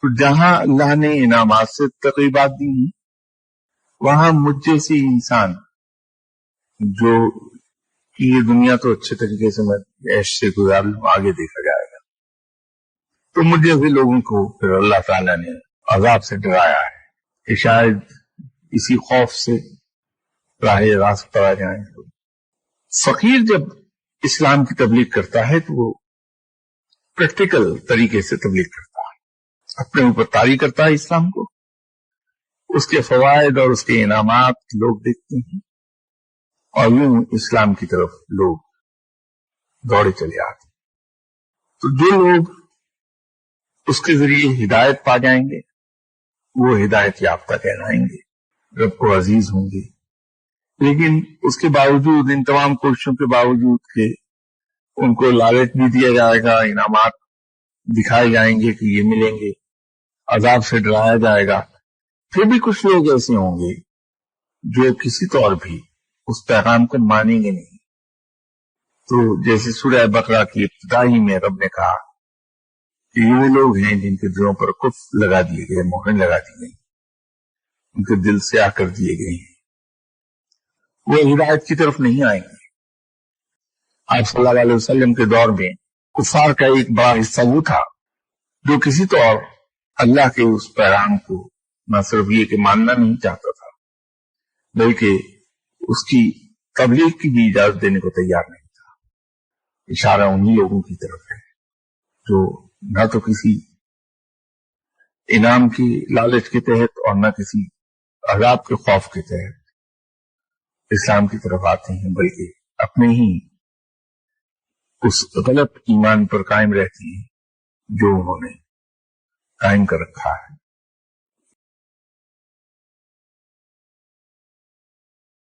تو جہاں اللہ نے انعامات سے تقریبات دی ہیں وہاں مجھ جیسی انسان جو کہ یہ دنیا تو اچھے طریقے سے میں عیش سے گزار لوں، آگے دیکھا جائے گا، تو مجھ جیسے لوگوں کو پھر اللہ تعالیٰ نے عذاب سے ڈرایا ہے کہ شاید اسی خوف سے راہ راست پر آ جائیں۔ فقیر جب اسلام کی تبلیغ کرتا ہے تو وہ پریکٹیکل طریقے سے تبلیغ کرتا ہے، اپنے اوپر طاری کرتا ہے اسلام کو، اس کے فوائد اور اس کے انعامات لوگ دیکھتے ہیں اور یوں اسلام کی طرف لوگ دوڑے چلے آتے ہیں۔ تو جو لوگ اس کے ذریعے ہدایت پا جائیں گے وہ ہدایت یافتہ کہلائیں گے، رب کو عزیز ہوں گے۔ لیکن اس کے باوجود، ان تمام کوششوں کے باوجود کہ ان کو لالچ بھی دیا جائے گا، انعامات دکھائے جائیں گے کہ یہ ملیں گے، عذاب سے ڈرایا جائے گا، پھر بھی کچھ لوگ ایسے ہوں گے جو کسی طور بھی اس پیغام کو مانیں گے نہیں۔ تو جیسے سورہ بقرہ کی ابتدا ہی میں رب نے کہا کہ یہ وہ لوگ ہیں جن کے دلوں پر قفل لگا دیے گئے، مہریں لگا دی گئی، ان کے دل سیاہ کر دیے گئے ہیں، وہ ہدایت کی طرف نہیں آئیں گے۔ آپ صلی اللہ علیہ وسلم کے دور میں کفار کا ایک بڑا حصہ وہ تھا جو کسی طور اللہ کے اس پیغام کو نہ صرف یہ کہ ماننا نہیں چاہتا تھا بلکہ اس کی تبلیغ کی بھی اجازت دینے کو تیار نہیں تھا۔ اشارہ انہی لوگوں کی طرف ہے جو نہ تو کسی انعام کی لالچ کے تحت اور نہ کسی عذاب کے خوف کے تحت اسلام کی طرف آتے ہیں، بلکہ اپنے ہی اس غلط ایمان پر قائم رہتے ہیں جو انہوں نے قائم کر رکھا ہے۔